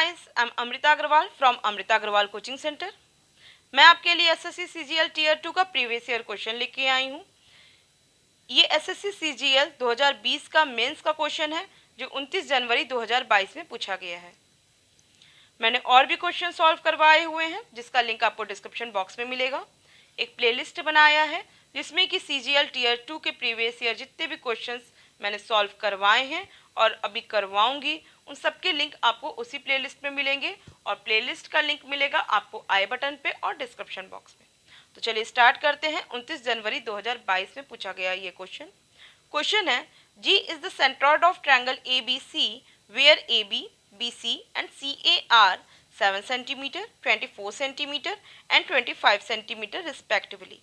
guys, I'm Amrita Agrawal from Amrita Agrawal Coaching Center. मैं आपके लिए एसएससी सीजीएल टीयर 2 का प्रीवियस ईयर क्वेश्चन लेके आई हूँ। ये एसएससी सीजीएल 2020 का मेंस का क्वेश्चन है जो 29 जनवरी 2022 में पूछा गया है। मैंने और भी क्वेश्चन सॉल्व करवाए हुए हैं जिसका लिंक आपको डिस्क्रिप्शन बॉक्स में मिलेगा। एक प्लेलिस्ट बनाया है जिसमें कि सीजीएल टीयर 2 के प्रीवियस ईयर जितने भी क्वेश्चंस मैंने सॉल्व करवाए हैं और अभी करवाऊंगी उन सब के लिंक आपको उसी प्लेलिस्ट में मिलेंगे और प्लेलिस्ट का लिंक मिलेगा आपको आई बटन पे और डिस्क्रिप्शन बॉक्स में। तो चलिए स्टार्ट करते हैं। 29 जनवरी 2022 में पूछा गया ये क्वेश्चन है G is the centroid of triangle A B C where A B B C and C A are 7 cm, 24 cm and 25 cm respectively.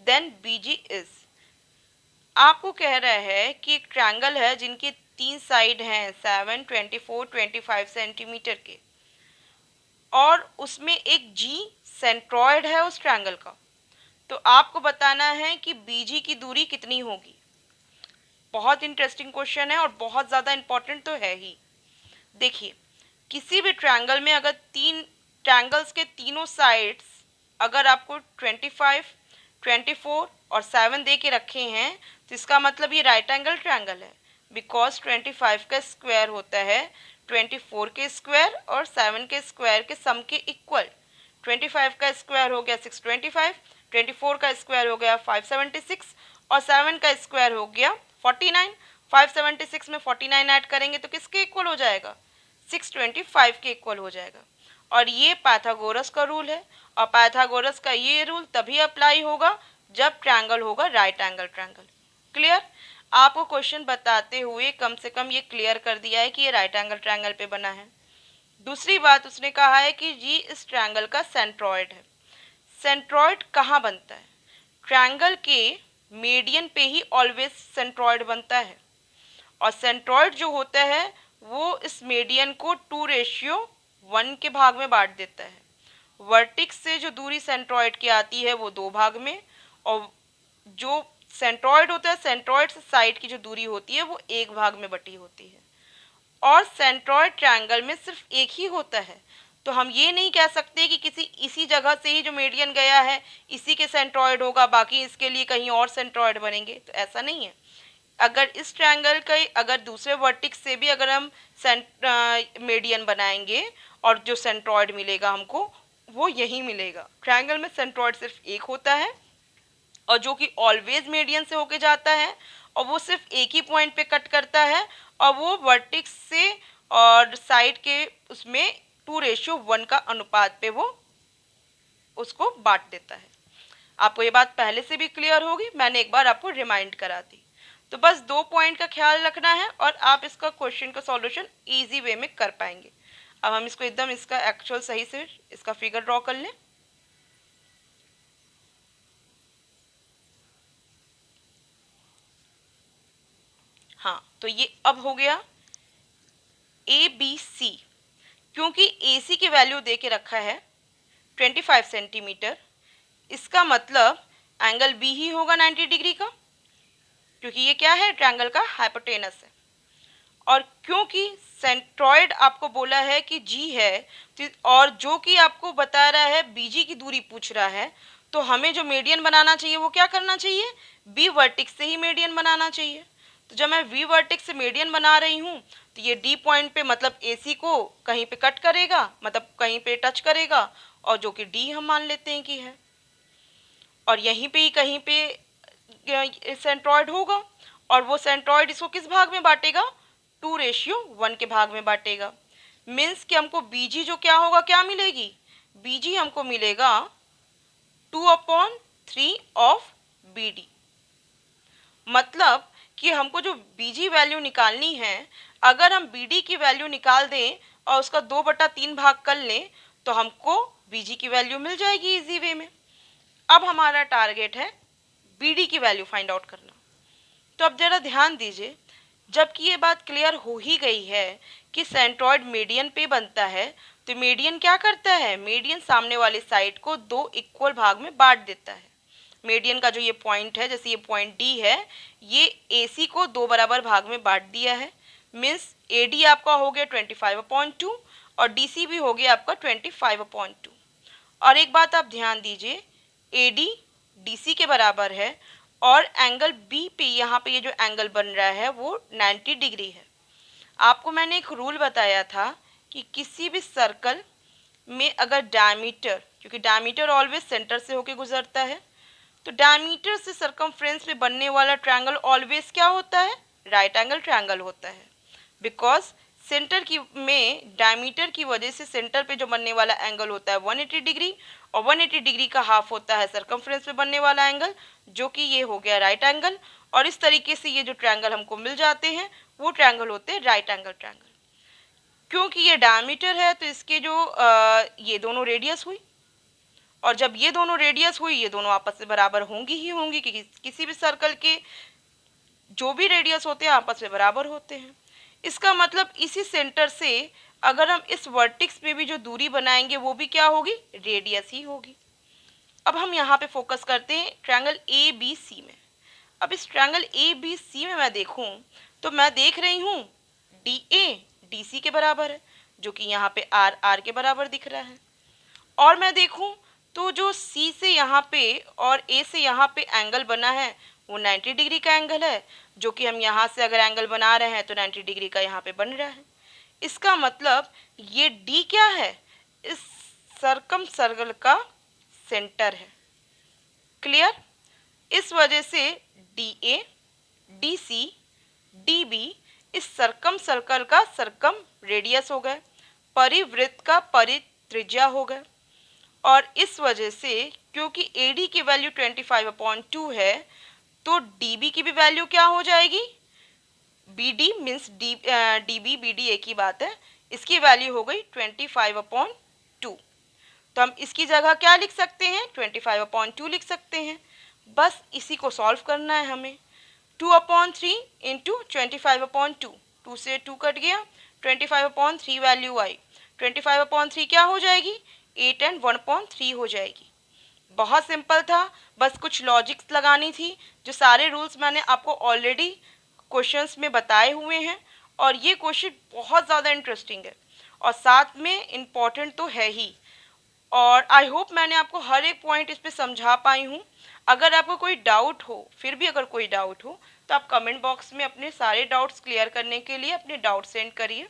Then BG is. आपको कह रहा है कि एक ट्रायंगल है जिनके 3 साइड हैं 7, 24, 25 सेंटीमीटर के और उसमें एक G सेंट्रॉइड है उस ट्रायंगल का। तो आपको बताना है कि BG की दूरी कितनी होगी। बहुत इंटरेस्टिंग क्वेश्चन है और बहुत ज़्यादा इम्पोर्टेंट तो है ही। देखिए किसी भी ट्रायंगल में अगर ट्रायंगल्स के तीनों साइड्स अगर आपको 25, 24 और 7 दे के रखे हैं तो इसका मतलब ये राइट एंगल ट्रायंगल है बिकॉज 25 का स्क्वायर होता है 24 के स्क्वायर और 7 के स्क्वायर के सम के इक्वल। 25 का स्क्वायर हो गया 625, 24 का स्क्वायर हो गया 576 और 7 का स्क्वायर हो गया 49। 576 में 49 ऐड करेंगे तो किसके इक्वल हो जाएगा? 625 के इक्वल हो जाएगा। और ये पाइथागोरस का रूल है और पाइथागोरस का ये रूल तभी अप्लाई होगा जब ट्रायंगल होगा राइट एंगल ट्रायंगल। क्लियर? आपको क्वेश्चन बताते हुए कम से कम ये क्लियर कर दिया है कि ये राइट एंगल ट्रायंगल पे बना है। दूसरी बात उसने कहा है कि जी इस ट्रायंगल का सेंट्रॉइड है। सेंट्रॉइड कहाँ बनता है? ट्रायंगल के मीडियन पे ही ऑलवेज सेंट्रॉइड बनता है और सेंट्रॉइड जो होता है वो इस मीडियन को 2:1 के भाग में बांट देता है। वर्टिक्स से जो दूरी सेंट्रॉइड की आती है वो 2 भाग में और जो सेंट्रॉइड होता है सेंट्रॉइड से साइड की जो दूरी होती है वो 1 भाग में बटी होती है। और सेंट्रॉइड ट्रायंगल में सिर्फ एक ही होता है तो हम ये नहीं कह सकते कि किसी इसी जगह से ही जो मीडियन गया है इसी के सेंट्रॉइड होगा बाकी इसके लिए कहीं और सेंट्रॉइड बनेंगे, तो ऐसा नहीं है। अगर इस ट्रायंगल का अगर दूसरे वर्टिक्स से भी अगर हम मीडियन बनाएंगे और जो सेंट्रॉइड मिलेगा हमको वो यही मिलेगा। ट्रायंगल में सेंट्रॉइड सिर्फ एक होता है और जो कि ऑलवेज मीडियन से होके जाता है और वो सिर्फ एक ही पॉइंट पे कट करता है और वो वर्टिक्स से और साइड के उसमें 2:1 का अनुपात पे वो उसको बांट देता है। आपको ये बात पहले से भी क्लियर होगी, मैंने एक बार आपको रिमाइंड करा दी। तो बस 2 पॉइंट का ख्याल रखना है और आप इसका क्वेश्चन का सॉल्यूशन इजी वे में कर पाएंगे। अब हम इसको एकदम इसका एक्चुअल सही से इसका फिगर ड्रॉ कर लें। हाँ, तो ये अब हो गया ए बी सी। क्योंकि ए सी की वैल्यू दे के रखा है 25 सेंटीमीटर, इसका मतलब एंगल बी ही होगा 90 डिग्री का क्योंकि ये क्या है? ट्रायंगल का हाइपोटेनस है। और क्योंकि सेंट्रॉइड आपको बोला है कि जी है और जो कि आपको बता रहा है बीजी की दूरी पूछ रहा है तो हमें जो मीडियन बनाना चाहिए वो क्या करना चाहिए? बी वर्टिक्स से ही मीडियन बनाना चाहिए। तो जब मैं वी वर्टेक्स से मीडियन बना रही हूँ तो ये डी पॉइंट पे मतलब ए सी को कहीं पे कट करेगा, मतलब कहीं पे टच करेगा और जो कि डी हम मान लेते हैं कि है और यहीं पे ही कहीं पे सेंट्रॉइड होगा और वो सेंट्रॉइड इसको किस भाग में बांटेगा? 2:1 के भाग में बांटेगा। मीन्स कि हमको बीजी जो क्या होगा, क्या मिलेगी? बीजी हमको मिलेगा 2/3 ऑफ बी डी। मतलब कि हमको जो बीजी वैल्यू निकालनी है अगर हम बीडी की वैल्यू निकाल दें और उसका 2/3 भाग कर लें तो हमको बीजी की वैल्यू मिल जाएगी इजी वे में। अब हमारा टारगेट है बीडी की वैल्यू फाइंड आउट करना। तो अब जरा ध्यान दीजिए, जबकि ये बात क्लियर हो ही गई है कि सेंट्रॉइड मीडियन पे बनता है तो मीडियन क्या करता है? मीडियन सामने वाली साइड को 2 इक्वल भाग में बांट देता है। मीडियन का जो ये पॉइंट है, जैसे ये पॉइंट डी है, ये ए सी को 2 बराबर भाग में बांट दिया है। मीन्स ए डी आपका हो गया 25/2 और DC भी हो गया आपका 25/2। और एक बात आप ध्यान दीजिए, AD DC के बराबर है और एंगल B पे यहाँ पे ये जो एंगल बन रहा है वो 90 डिग्री है। आपको मैंने एक रूल बताया था कि किसी भी सर्कल में अगर डायमीटर, क्योंकि डायमीटर ऑलवेज सेंटर से होके गुजरता है, तो डायमीटर से सरकमफ्रेंस में बनने वाला ट्रायंगल ऑलवेज क्या होता है? राइट एंगल ट्रायंगल होता है। बिकॉज सेंटर की में डायमीटर की वजह से सेंटर पे जो बनने वाला एंगल होता है 180 डिग्री, और 180 डिग्री का हाफ होता है सरकमफ्रेंस पे बनने वाला एंगल, जो कि ये हो गया राइट एंगल। और इस तरीके से ये जो ट्रायंगल हमको मिल जाते हैं वो ट्रायंगल होते हैं राइट एंगल ट्रायंगल। क्योंकि ये डायमीटर है तो इसके जो ये दोनों रेडियस हुई, और जब ये दोनों रेडियस हुई ये दोनों आपस में बराबर होंगी ही होंगी, क्योंकि किसी भी सर्कल के जो भी रेडियस होते हैं आपस में बराबर होते हैं। इसका मतलब इसी सेंटर से अगर हम इस वर्टिक्स पे भी जो दूरी बनाएंगे वो भी क्या होगी? रेडियस ही होगी। अब हम यहाँ पे फोकस करते हैं ट्रायंगल ABC में। अब इस ट्रायंगल ABC में मैं देखूँ तो मैं देख रही हूँ DA DC के बराबर है, जो कि यहाँ पे R के बराबर दिख रहा है। और मैं देखूं तो जो C से यहाँ पे और A से यहाँ पे एंगल बना है वो 90 डिग्री का एंगल है, जो कि हम यहाँ से अगर एंगल बना रहे हैं तो 90 डिग्री का यहाँ पे बन रहा है। इसका मतलब ये D क्या है? इस सर्कम सर्कल का सेंटर है। क्लियर? इस वजह से DA, DC, DB इस सर्कम सर्कल का सर्कम रेडियस हो गए, परिवृत्त का परित्रिज्या हो गए। और इस वजह से क्योंकि AD की वैल्यू 25/2 है तो DB की भी वैल्यू क्या हो जाएगी? BD मीन्स DB BD एक ही बात है, इसकी वैल्यू हो गई 25/2। तो हम इसकी जगह क्या लिख सकते हैं? 25/2 लिख सकते हैं। बस इसी को सॉल्व करना है हमें। 2/3 इंटू 25/2, 2 से 2 कट गया, 25/3 वैल्यू आई। 25/3 क्या हो जाएगी? 8 एंड 1/3 हो जाएगी। बहुत सिंपल था, बस कुछ लॉजिक्स लगानी थी। जो सारे रूल्स मैंने आपको ऑलरेडी क्वेश्चंस में बताए हुए हैं, और ये क्वेश्चन बहुत ज़्यादा इंटरेस्टिंग है और साथ में इम्पॉर्टेंट तो है ही। और आई होप मैंने आपको हर एक पॉइंट इस पर समझा पाई हूँ। अगर आपको कोई डाउट हो, फिर भी अगर कोई डाउट हो तो आप कमेंट बॉक्स में अपने सारे डाउट्स क्लियर करने के लिए अपने डाउट सेंड करिए।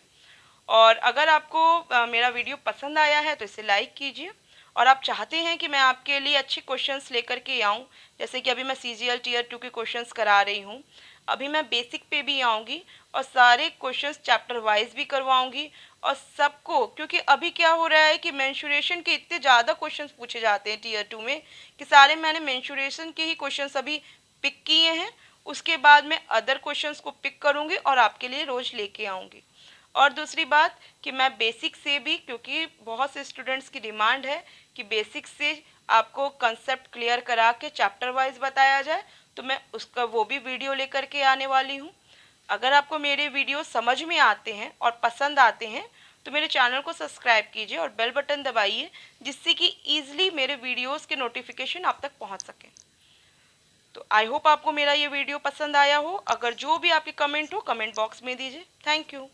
और अगर आपको मेरा वीडियो पसंद आया है तो इसे लाइक कीजिए, और आप चाहते हैं कि मैं आपके लिए अच्छे क्वेश्चंस लेकर के आऊँ, जैसे कि अभी मैं CGL Tier 2 के क्वेश्चंस करा रही हूँ, अभी मैं बेसिक पे भी आऊँगी और सारे क्वेश्चंस चैप्टर वाइज भी करवाऊँगी। और सबको, क्योंकि अभी क्या हो रहा है कि मेंसुरेशन के इतने ज़्यादा क्वेश्चंस पूछे जाते हैं Tier 2 में कि सारे मैंने मेंसुरेशन के ही क्वेश्चंस अभी पिक किए हैं। उसके बाद मैं अदर क्वेश्चंस को पिक करूँगी और आपके लिए रोज़ लेके आऊँगी। और दूसरी बात कि मैं बेसिक से भी, क्योंकि बहुत से स्टूडेंट्स की डिमांड है कि बेसिक से आपको कंसेप्ट क्लियर करा के चैप्टर वाइज बताया जाए, तो मैं उसका वो भी वीडियो लेकर के आने वाली हूँ। अगर आपको मेरे वीडियो समझ में आते हैं और पसंद आते हैं तो मेरे चैनल को सब्सक्राइब कीजिए और बेल बटन दबाइए, जिससे कि ईजिली मेरे वीडियोस के नोटिफिकेशन आप तक पहुंच सकें। तो आई होप आपको मेरा ये वीडियो पसंद आया हो। अगर जो भी आपके कमेंट हो कमेंट बॉक्स में दीजिए। Thank you.